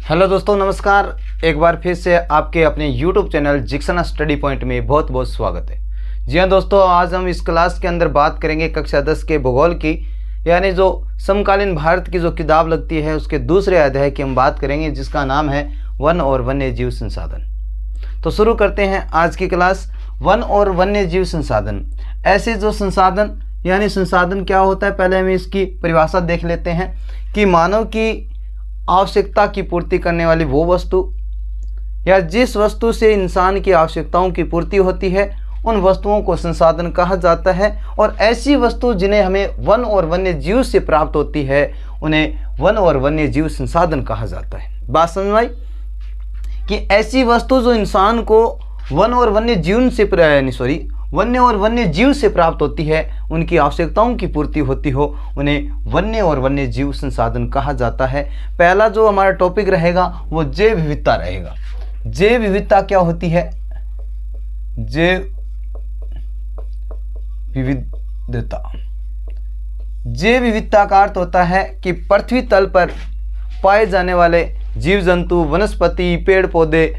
Hello दोस्तों, नमस्कार। एक बार फिर से आपके अपने YouTube channel Jeakson study point में बहुत बहुत स्वागत है। जी हाँ दोस्तों, आज हम इस क्लास के अंदर बात करेंगे कक्षा 10 के भूगोल की, यानी जो समकालीन भारत की जो किताब लगती है उसके दूसरे अध्याय की हम बात करेंगे, जिसका नाम है वन और वन्य जीव संसाधन। तो शुरू करते हैं आज की क्लास। वन और वन्य जीव संसाधन, ऐसे जो संसाधन यानी संसाधन क्या होता है, पहले हम इसकी परिभाषा देख लेते हैं कि मानव की आवश्यकता की पूर्ति करने वाली वो वस्तु या जिस वस्तु से इंसान की आवश्यकताओं की पूर्ति होती है, उन वस्तुओं को संसाधन कहा जाता है। और ऐसी वस्तु जिन्हें हमें वन और वन्य जीव से प्राप्त होती है, उन्हें वन और वन्य जीव संसाधन कहा जाता है। बात समझ में आई कि ऐसी वस्तु जो इंसान को वन और वन्य जीव से प्राप्त होती है, उनकी आवश्यकताओं की पूर्ति होती हो, उन्हें वन्य और वन्य जीव संसाधन कहा जाता है। पहला जो हमारा टॉपिक रहेगा वो जैव विविधता रहेगा। जैव विविधता क्या होती है? जैव विविधता का अर्थ होता है कि पृथ्वी तल पर पाए जाने वाले जीव जंतु, वनस्पति, पेड़ पौधे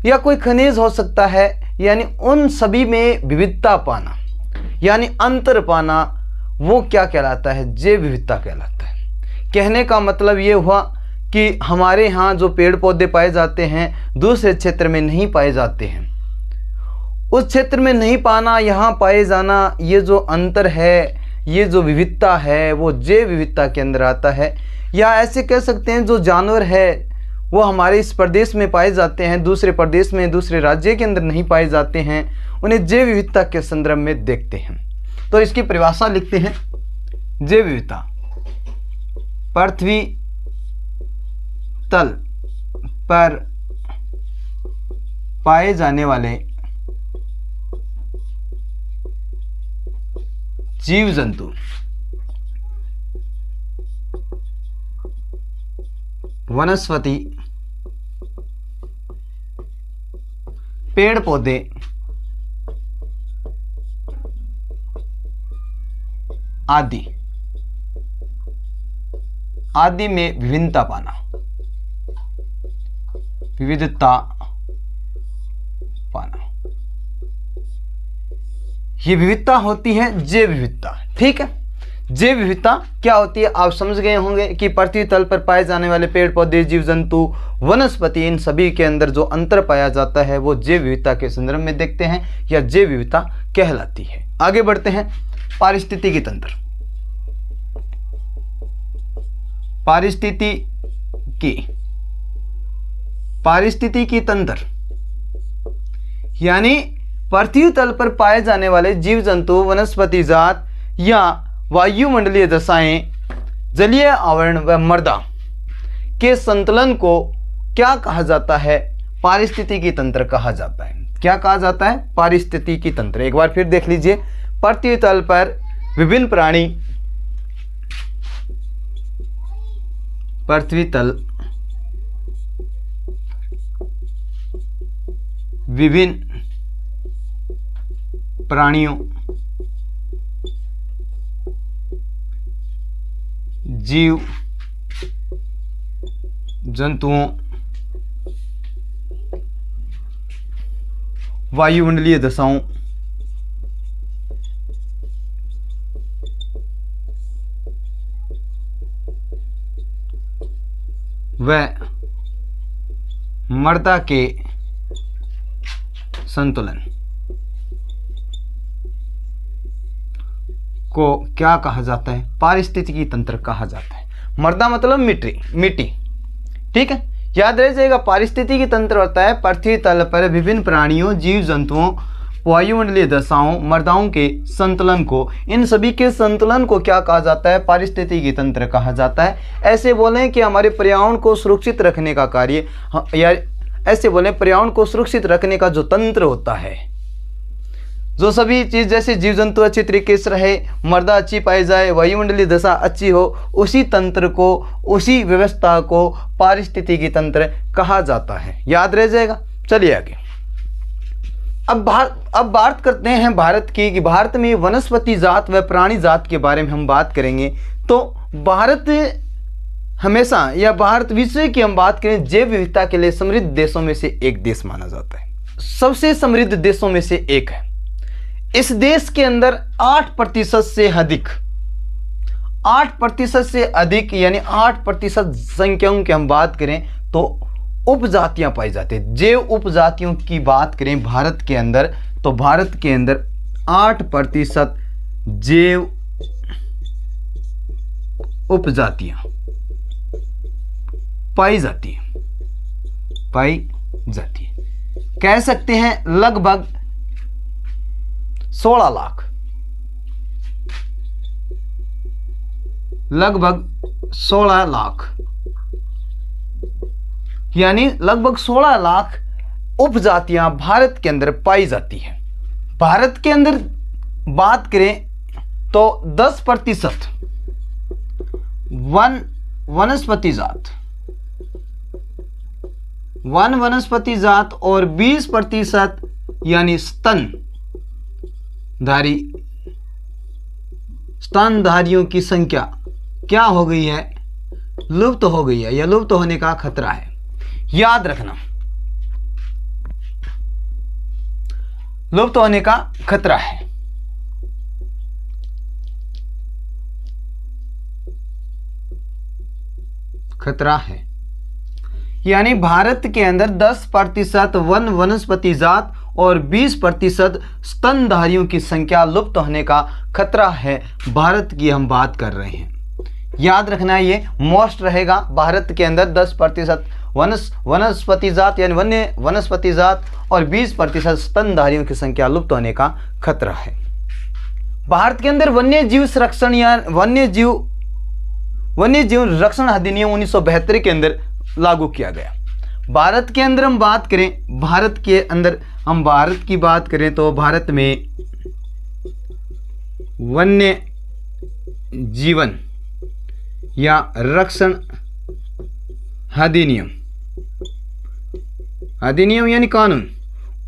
या कोई खनिज हो सकता है, यानी उन सभी में विविधता पाना यानी अंतर पाना, वो क्या कहलाता है? जैव विविधता कहलाता है। कहने का मतलब ये हुआ कि हमारे यहाँ जो पेड़ पौधे पाए जाते हैं दूसरे क्षेत्र में नहीं पाए जाते हैं, उस क्षेत्र में नहीं पाना, यहाँ पाए जाना, ये जो अंतर है, ये जो विविधता है, वो जैव विविधता के अंदर आता है। या ऐसे कह सकते हैं जो जानवर है वो हमारे इस प्रदेश में पाए जाते हैं, दूसरे प्रदेश में, दूसरे राज्य के अंदर नहीं पाए जाते हैं, उन्हें जैव विविधता के संदर्भ में देखते हैं। तो इसकी परिभाषा लिखते हैं। जैव विविधता पृथ्वी तल पर पाए जाने वाले जीव जंतु, वनस्पति, पेड़ पौधे आदि में विभिन्नता पाना, विविधता पाना, ये विविधता होती है जैव विविधता। ठीक है, जैव विविधता क्या होती है आप समझ गए होंगे कि पृथ्वी तल पर पाए जाने वाले पेड़ पौधे, जीव जंतु, वनस्पति, इन सभी के अंदर जो अंतर पाया जाता है वो जैव विविधता के संदर्भ में देखते हैं या जैव विविधता कहलाती है। आगे बढ़ते हैं। पारिस्थितिकी तंत्र। पारिस्थितिकी तंत्र यानी पृथ्वी तल पर पाए जाने वाले जीव जंतु, वनस्पति जात या वायुमंडलीय दशाएं, जलीय आवरण व मृदा के संतुलन को क्या कहा जाता है? पारिस्थितिकी तंत्र कहा जाता है। क्या कहा जाता है? पारिस्थितिकी तंत्र। एक बार फिर देख लीजिए। पृथ्वी तल पर विभिन्न प्राणी, पृथ्वी तल विभिन्न प्राणियों, जीव जंतुओं, वायुमंडलीय दशाओं, व मृदा के संतुलन को क्या कहा जाता है? पारिस्थितिकी तंत्र कहा जाता है। मृदा मतलब मिट्टी। ठीक है, याद रह जाएगा। पारिस्थितिकी तंत्र होता है पृथ्वी तल पर विभिन्न प्राणियों, जीव जंतुओं, वायुमंडलीय दशाओं, मृदाओं के संतुलन को, इन सभी के संतुलन को क्या कहा जाता है? पारिस्थितिकी तंत्र कहा जाता है। ऐसे बोलें कि हमारे पर्यावरण को सुरक्षित रखने का कार्य, या ऐसे बोलें पर्यावरण को सुरक्षित रखने का जो तंत्र होता है, जो सभी चीज़ जैसे जीव जंतु अच्छी तरीके से रहे, मृदा अच्छी पाई जाए, वायुमंडलीय दशा अच्छी हो, उसी तंत्र को, उसी व्यवस्था को पारिस्थितिकी तंत्र कहा जाता है। याद रह जाएगा। चलिए आगे। अब बात करते हैं भारत की, कि भारत में वनस्पति जात व प्राणी जात के बारे में हम बात करेंगे। तो भारत हमेशा, या भारत विश्व की हम बात करें जैव विविधता के लिए समृद्ध देशों में से एक देश माना जाता है, सबसे समृद्ध देशों में से एक है। इस देश के अंदर 8% से अधिक, 8% से अधिक यानी 8% संख्याओं की हम बात करें तो उपजातियां पाई जाती है। जैव उपजातियों की बात करें भारत के अंदर, तो भारत के अंदर 8% जैव उपजातियां पाई जाती है, कह सकते हैं लगभग 16 लाख, लगभग 16 लाख, यानी लगभग 16 लाख उपजातियां भारत के अंदर पाई जाती है। भारत के अंदर बात करें तो 10% वनस्पति जात और 20% यानी स्तनधारियों की संख्या क्या हो गई है, लुप्त हो गई है या लुप्त होने का खतरा है। याद रखना, लुप्त होने का खतरा है। यानी भारत के अंदर 10% वनस्पति जात और 20% स्तनधारियों की संख्या लुप्त होने का खतरा है। भारत की हम बात कर रहे हैं, याद रखना ये मोस्ट रहेगा। भारत के अंदर 10% वनस्पति जात यानी वन्य वनस्पति जात और 20% स्तनधारियों की संख्या लुप्त होने का खतरा है। भारत के अंदर वन्य जीव संरक्षण या वन्य जीव रक्षण अधिनियम 1972 के अंदर लागू किया गया। भारत के अंदर हम बात करें, भारत की बात करें तो भारत में वन्य जीवन या रक्षण अधिनियम यानी कानून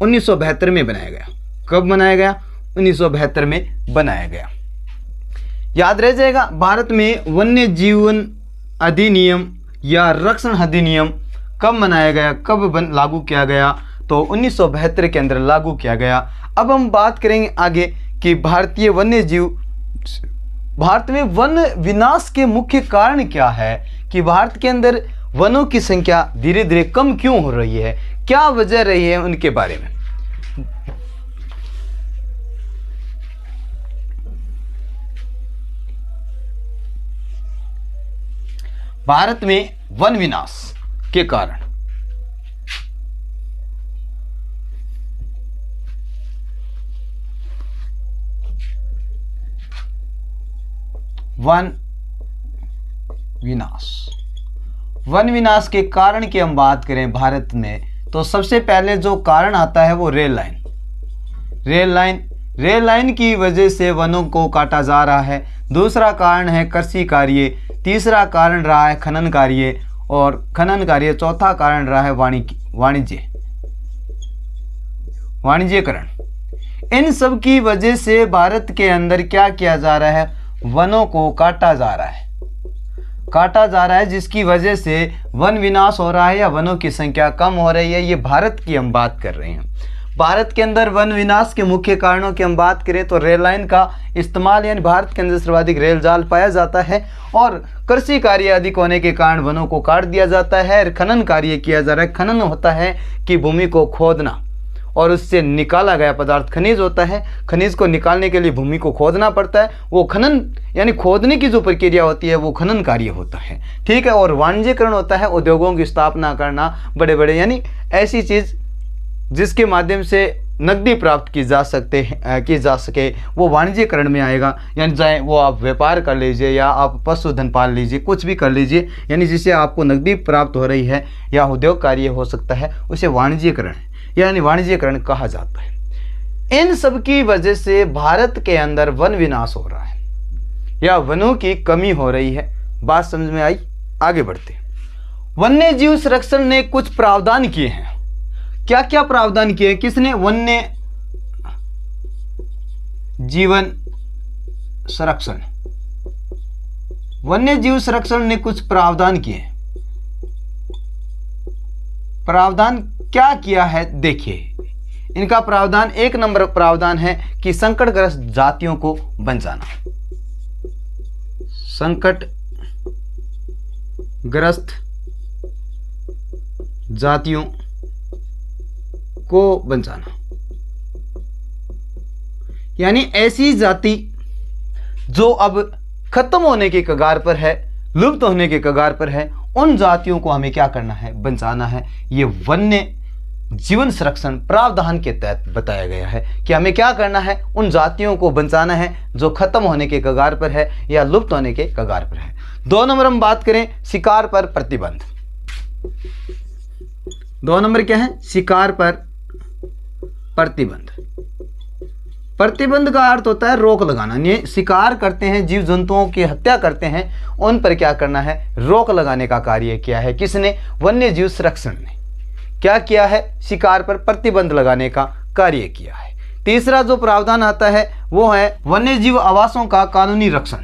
1972 में बनाया गया। कब बनाया गया? 1972 में बनाया गया। याद रह जाएगा, भारत में वन्य जीवन अधिनियम या रक्षण अधिनियम कब बनाया गया, कब लागू किया गया? तो 1972 के अंदर लागू किया गया। अब हम बात करेंगे आगे कि भारत में वन विनाश के मुख्य कारण क्या है, कि भारत के अंदर वनों की संख्या धीरे धीरे कम क्यों हो रही है, क्या वजह रही है, उनके बारे में। भारत में वन विनाश के कारण वन विनाश के कारण की हम बात करें भारत में, तो सबसे पहले जो कारण आता है वो रेल लाइन की वजह से वनों को काटा जा रहा है। दूसरा कारण है कृषि कार्य, तीसरा कारण रहा है खनन कार्य और चौथा कारण रहा है वाणिज्यकरण। इन सब की वजह से भारत के अंदर क्या किया जा रहा है, वनों को काटा जा रहा है, जिसकी वजह से वन विनाश हो रहा है या वनों की संख्या कम हो रही है। ये भारत की हम बात कर रहे हैं। भारत के अंदर वन विनाश के मुख्य कारणों की हम बात करें तो रेल लाइन का इस्तेमाल, यानी भारत के अंदर सर्वाधिक रेल जाल पाया जाता है और कृषि कार्य अधिक होने के कारण वनों को काट दिया जाता है। खनन कार्य किया जा रहा है। खनन होता है कि भूमि को खोदना और उससे निकाला गया पदार्थ खनिज होता है। खनिज को निकालने के लिए भूमि को खोदना पड़ता है, वो खनन यानी खोदने की जो प्रक्रिया होती है वो खनन कार्य होता है, ठीक है। और वाणिज्यकरण होता है उद्योगों की स्थापना करना, बड़े बड़े यानी ऐसी चीज़ जिसके माध्यम से नकदी प्राप्त की जा सके वो वाणिज्यकरण में आएगा। यानी चाहे वो आप व्यापार कर लीजिए या आप पशुधन पाल लीजिए, कुछ भी कर लीजिए, यानी जिससे आपको नकदी प्राप्त हो रही है या उद्योग कार्य हो सकता है, उसे वाणिज्यकरण है यानी वाणिज्यकरण कहा जाता है। इन सब की वजह से भारत के अंदर वन विनाश हो रहा है या वनों की कमी हो रही है। बात समझ में आई? आगे बढ़ते हैं। वन्य जीव संरक्षण ने कुछ प्रावधान किए हैं। क्या क्या प्रावधान किए? किसने? वन्य जीवन वन्य जीव संरक्षण ने कुछ प्रावधान किए। प्रावधान क्या किया है देखिए, इनका प्रावधान, 1 नंबर प्रावधान है कि संकटग्रस्त जातियों को बचाना। संकटग्रस्त जातियों को बचाना, यानी ऐसी जाति जो अब खत्म होने के कगार पर है, लुप्त होने के कगार पर है, उन जातियों को हमें क्या करना है, बचाना है। ये वन्य जीवन संरक्षण प्रावधान के तहत बताया गया है कि हमें क्या करना है, उन जातियों को बचाना है जो खत्म होने के कगार पर है या लुप्त होने के कगार पर है। 2 नंबर हम बात करें शिकार पर प्रतिबंध। 2 नंबर क्या है, शिकार पर प्रतिबंध। प्रतिबंध का अर्थ होता है रोक लगाना। ये शिकार करते हैं, जीव जंतुओं की हत्या करते हैं, उन पर क्या करना है, रोक लगाने का कार्य किया है। किसने, वन्य जीव संरक्षण ने क्या किया है, शिकार पर प्रतिबंध लगाने का कार्य किया है। तीसरा जो प्रावधान आता है वो है वन्य जीव आवासों का कानूनी रक्षण।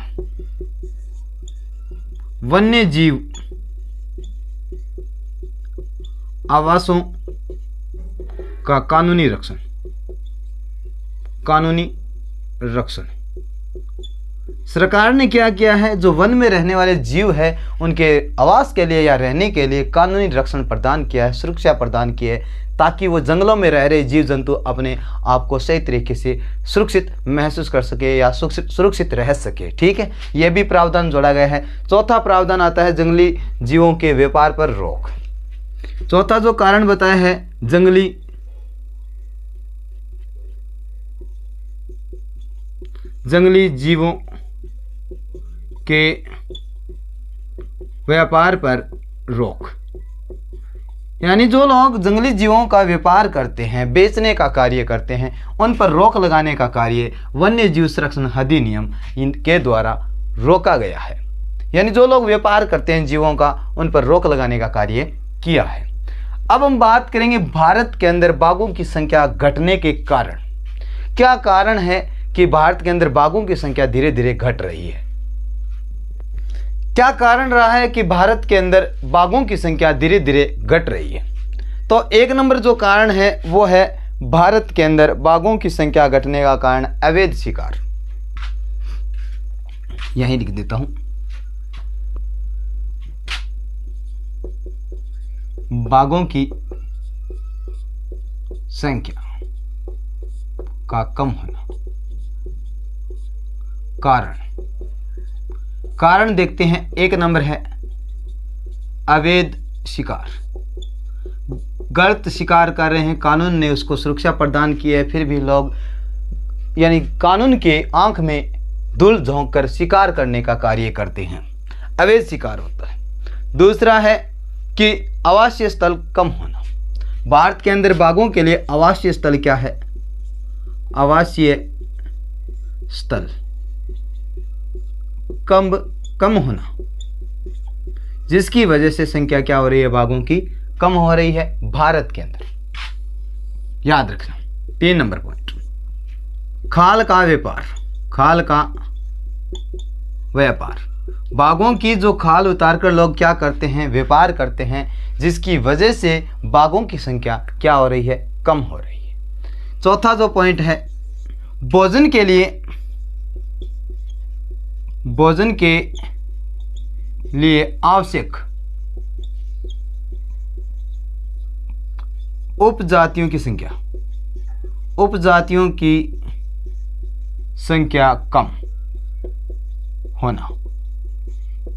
वन्य जीव आवासों का कानूनी रक्षण। कानूनी रक्षण सरकार ने क्या किया है, जो वन में रहने वाले जीव है उनके आवास के लिए या रहने के लिए कानूनी रक्षण प्रदान किया है, सुरक्षा प्रदान की है, ताकि वो जंगलों में रह रहे जीव जंतु अपने आप को सही तरीके से सुरक्षित महसूस कर सके या सुरक्षित रह सके। ठीक है, यह भी प्रावधान जोड़ा गया है। चौथा प्रावधान आता है जंगली जीवों के व्यापार पर रोक। चौथा जो कारण बताया है, जंगली जीवों के व्यापार पर रोक, यानी जो लोग जंगली जीवों का व्यापार करते हैं, बेचने का कार्य करते हैं, उन पर रोक लगाने का कार्य वन्य जीव संरक्षण अधिनियम इनके द्वारा रोका गया है। यानी जो लोग व्यापार करते हैं जीवों का, उन पर रोक लगाने का कार्य किया है। अब हम बात करेंगे भारत के अंदर बाघों की संख्या घटने के कारण। क्या कारण है कि भारत के अंदर बाघों की संख्या धीरे धीरे घट रही है? क्या कारण रहा है कि भारत के अंदर बाघों की संख्या धीरे धीरे घट रही है? तो 1 नंबर जो कारण है वो है भारत के अंदर बाघों की संख्या घटने का कारण अवैध शिकार। यहीं लिख देता हूं, बाघों की संख्या का कम होना। कारण देखते हैं, 1 नंबर है अवैध शिकार। गलत शिकार कर रहे हैं, कानून ने उसको सुरक्षा प्रदान की है, फिर भी लोग यानी कानून के आंख में धूल झोंक कर शिकार करने का कार्य करते हैं, अवैध शिकार होता है। दूसरा है कि आवासीय स्थल कम होना। भारत के अंदर बाघों के लिए आवासीय स्थल क्या है? आवासीय स्थल कम होना, जिसकी वजह से संख्या क्या हो रही है, बाघों की कम हो रही है भारत के अंदर। याद रखना। 3 नंबर पॉइंट, खाल का व्यापार। खाल का व्यापार, बाघों की जो खाल उतारकर लोग क्या करते हैं, व्यापार करते हैं, जिसकी वजह से बाघों की संख्या क्या हो रही है, कम हो रही है। चौथा जो पॉइंट है, भोजन के लिए आवश्यक उपजातियों की संख्या कम होना।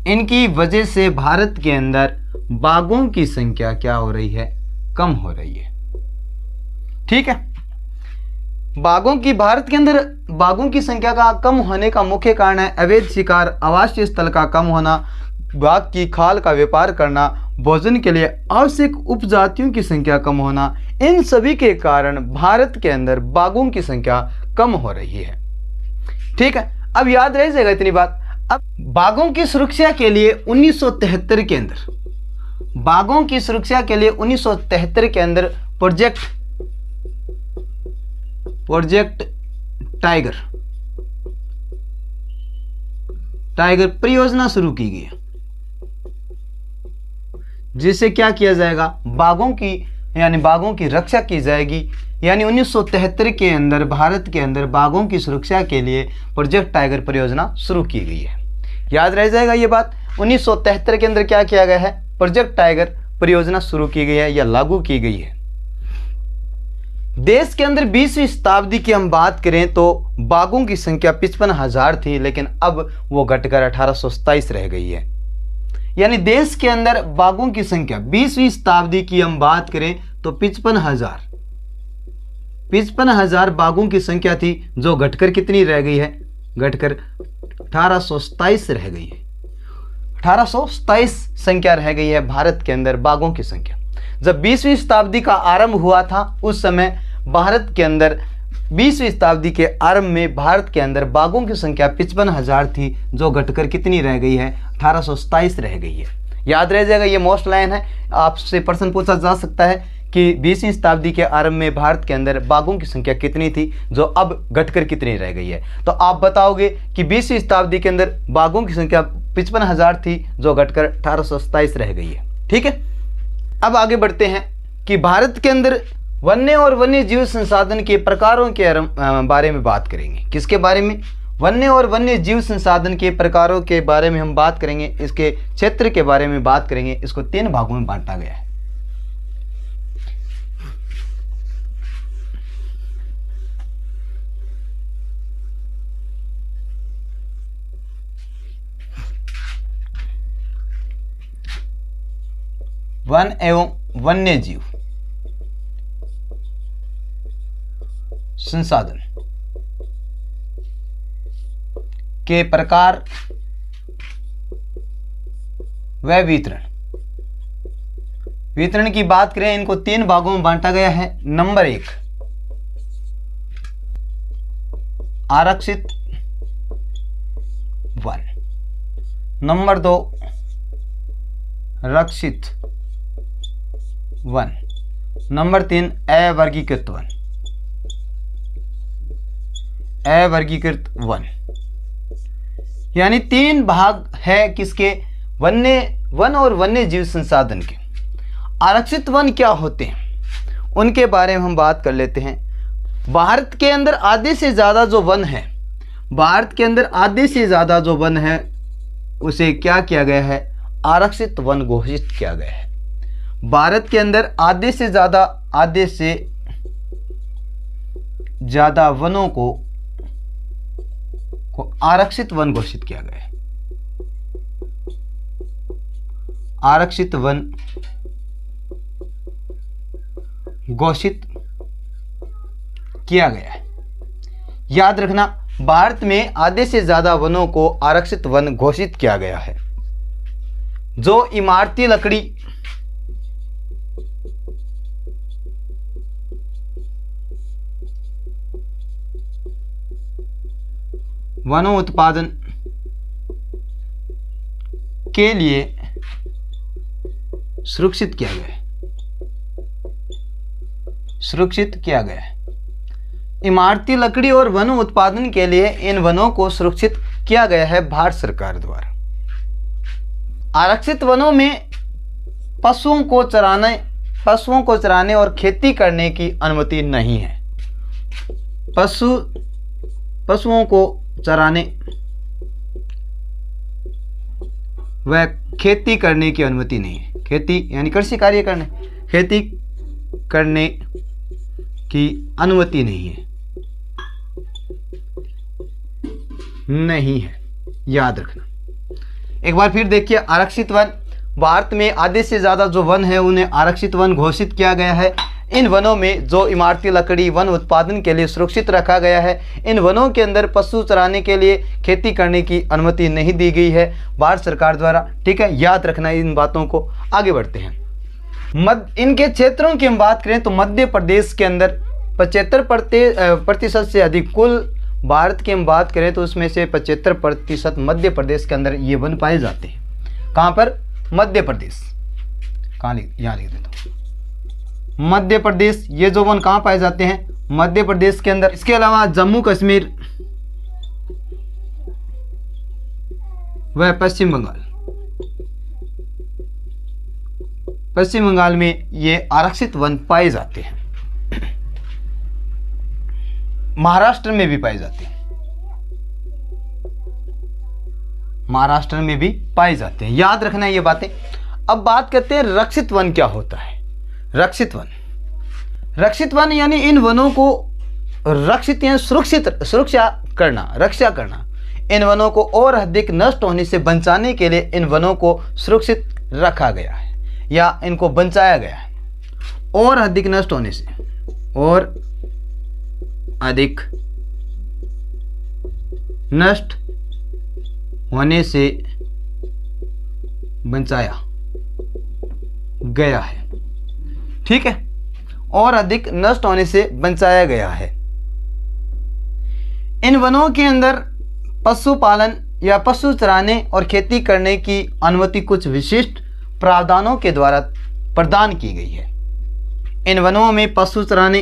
इनकी वजह से भारत के अंदर बाघों की संख्या क्या हो रही है, कम हो रही है। ठीक है, भारत के अंदर बाघों की संख्या का कम होने का मुख्य कारण है अवैध शिकार, आवासीय स्थल का कम होना, बाघ की खाल का व्यापार करना, भोजन के लिए आवश्यक उपजातियों की संख्या कम होना। इन सभी के कारण भारत के अंदर बाघों की संख्या कम हो रही है। ठीक है, अब याद रह जाएगा इतनी बात। अब बाघों की सुरक्षा के लिए 1973 के अंदर, बाघों की सुरक्षा के लिए 1973 के अंदर प्रोजेक्ट टाइगर परियोजना शुरू की गई है, जिससे क्या किया जाएगा, बाघों की रक्षा की जाएगी। यानी 1973 के अंदर भारत के अंदर बाघों की सुरक्षा के लिए प्रोजेक्ट टाइगर परियोजना शुरू की गई है। याद रह जाएगा ये बात। 1973 के अंदर क्या किया गया है, प्रोजेक्ट टाइगर परियोजना शुरू की गई है या लागू की गई है। देश के अंदर 20वीं शताब्दी की हम बात करें तो बाघों की संख्या 55,000 थी, लेकिन अब वो घटकर 1827 रह गई है। यानी देश के अंदर बाघों की संख्या 20वीं शताब्दी की हम बात करें तो 55,000 बाघों की संख्या थी, जो घटकर कितनी रह गई है, घटकर 1827 रह गई है। 1827 संख्या रह गई है भारत के अंदर बाघों की संख्या। जब 20वीं शताब्दी का आरंभ हुआ था उस समय भारत के अंदर 20वीं शताब्दी के आरंभ में भारत के अंदर बाघों की संख्या 55,000 थी, जो घटकर कितनी रह गई है, 1827 रह गई है। याद रह जाएगा, ये मोस्ट लाइन है, आपसे प्रश्न पूछा जा सकता है कि 20वीं शताब्दी के आरंभ में भारत के अंदर बाघों की संख्या कितनी थी, जो अब घटकर कितनी रह गई है। तो आप बताओगे कि 20वीं शताब्दी के अंदर बाघों की संख्या 55,000 थी, जो घटकर 1827 रह गई है। ठीक है, अब आगे बढ़ते हैं कि भारत के अंदर वन्य और वन्य जीव संसाधन के प्रकारों के बारे में बात करेंगे। किसके बारे में, वन्य और वन्य जीव संसाधन के प्रकारों के बारे में हम बात करेंगे, इसके क्षेत्र के बारे में बात करेंगे। इसको 3 भागों में बांटा गया है। वन एवं वन्य जीव संसाधन के प्रकार व वितरण की बात करें, इनको 3 भागों में बांटा गया है। नंबर 1 आरक्षित वन, नंबर 2 रक्षित वन, नंबर 3 अवर्गीकृत वन। अवर्गीकृत वन यानी 3 भाग है किसके, वन और वन्य जीव संसाधन के। आरक्षित वन क्या होते हैं, उनके बारे में हम बात कर लेते हैं। भारत के अंदर आधे से ज़्यादा जो वन है, भारत के अंदर आधे से ज़्यादा जो वन है, उसे क्या किया गया है, आरक्षित वन घोषित किया गया है। भारत के अंदर आधे से ज़्यादा वनों को आरक्षित वन घोषित किया गया है। आरक्षित वन घोषित किया गया है। याद रखना, भारत में आधे से ज्यादा वनों को आरक्षित वन घोषित किया गया है। जो इमारती लकड़ी वनों उत्पादन के लिए सुरक्षित किया गया है, सुरक्षित किया गया है। इमारती लकड़ी और वनों उत्पादन के लिए इन वनों को सुरक्षित किया गया है भारत सरकार द्वारा। आरक्षित वनों में पशुओं को चराने और खेती करने की अनुमति नहीं है। पशुओं को चराने व खेती करने की अनुमति नहीं है। खेती यानी कृषि कार्य करने, खेती करने की अनुमति नहीं है, याद रखना। एक बार फिर देखिए, आरक्षित वन, भारत में आधे से ज़्यादा जो वन है उन्हें आरक्षित वन घोषित किया गया है। इन वनों में जो इमारती लकड़ी वन उत्पादन के लिए सुरक्षित रखा गया है। इन वनों के अंदर पशु चराने के लिए, खेती करने की अनुमति नहीं दी गई है भारत सरकार द्वारा। ठीक है, याद रखना इन बातों को। आगे बढ़ते हैं। इनके क्षेत्रों की हम बात करें तो मध्य प्रदेश के अंदर 75% से अधिक, कुल भारत की हम बात करें तो उसमें से 75% मध्य प्रदेश के अंदर ये वन पाए जाते हैं। कहाँ पर? मध्य प्रदेश। यहाँ लिख देता हूँ, मध्य प्रदेश। ये जो वन कहाँ पाए जाते हैं? मध्य प्रदेश के अंदर। इसके अलावा जम्मू कश्मीर, वह पश्चिम बंगाल। पश्चिम बंगाल में ये आरक्षित वन पाए जाते हैं। महाराष्ट्र में भी पाए जाते हैं, महाराष्ट्र में भी पाए जाते हैं, याद रखना ये बातें। अब बात करते हैं रक्षित वन क्या होता है। रक्षित वन, रक्षित वन यानी इन वनों को रक्षित या सुरक्षा करना। इन वनों को और अधिक नष्ट होने से बचाने के लिए इन वनों को सुरक्षित रखा गया है या इनको बचाया गया है। और अधिक नष्ट होने से, और अधिक नष्ट होने से बचाया गया है। ठीक है, और अधिक नष्ट होने से बचाया गया है। इन वनों के अंदर पशुपालन या पशु चराने और खेती करने की अनुमति कुछ विशिष्ट प्रावधानों के द्वारा प्रदान की गई है। इन वनों में पशु चराने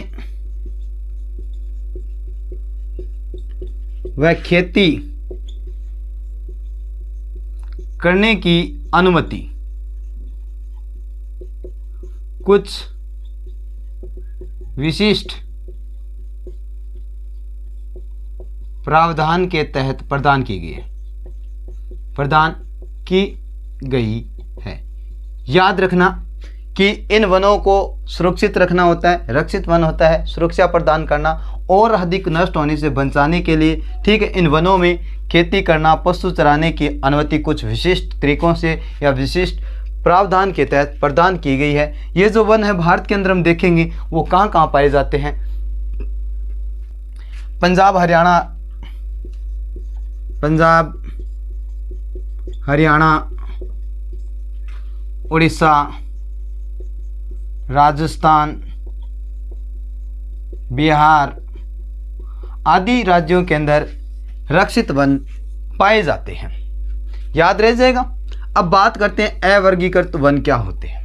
व खेती करने की अनुमति कुछ विशिष्ट प्रावधान के तहत प्रदान की गई है। याद रखना कि इन वनों को सुरक्षित रखना होता है, रक्षित वन होता है सुरक्षा प्रदान करना और अधिक नष्ट होने से बचाने के लिए। ठीक है, इन वनों में खेती करना, पशु चराने की अनुमति कुछ विशिष्ट तरीकों से या विशिष्ट प्रावधान के तहत प्रदान की गई है। ये जो वन है भारत के अंदर हम देखेंगे वो कहाँ कहाँ पाए जाते हैं। पंजाब, हरियाणा, उड़ीसा, राजस्थान, बिहार आदि राज्यों के अंदर रक्षित वन पाए जाते हैं। याद रह जाएगा। अब बात करते हैं अवर्गीकृत वन क्या होते हैं।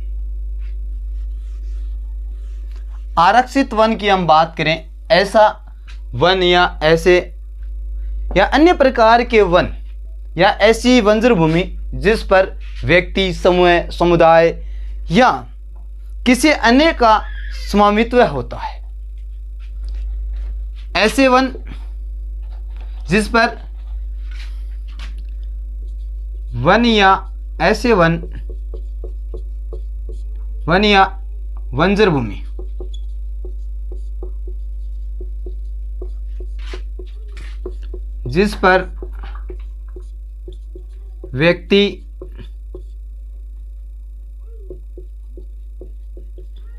आरक्षित वन की हम बात करें, ऐसा वन या ऐसे या अन्य प्रकार के वन या ऐसी बंजर भूमि जिस पर व्यक्ति, समूह, समुदाय या किसी अन्य का स्वामित्व होता है। ऐसे वन जिस पर वन या ऐसे वन या बंजर भूमि जिस पर व्यक्ति,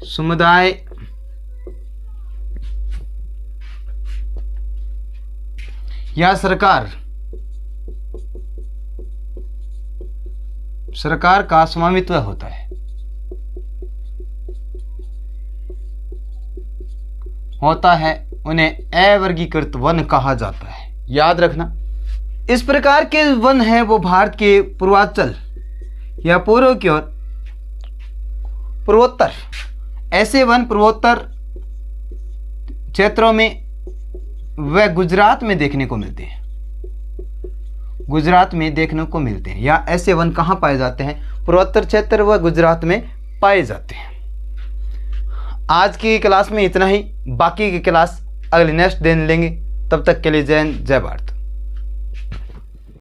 समुदाय या सरकार का स्वामित्व होता है उन्हें अवर्गीकृत वन कहा जाता है। याद रखना, इस प्रकार के वन है वो भारत के पूर्वांचल या पूर्व की ओर पूर्वोत्तर, ऐसे वन पूर्वोत्तर क्षेत्रों में व गुजरात में देखने को मिलते हैं। या ऐसे वन कहाँ पाए जाते हैं? पूर्वोत्तर क्षेत्र व गुजरात में पाए जाते हैं। आज की क्लास में इतना ही, बाकी की क्लास अगले नेक्स्ट दिन लेंगे। तब तक के लिए जय हिंद, जय भारत।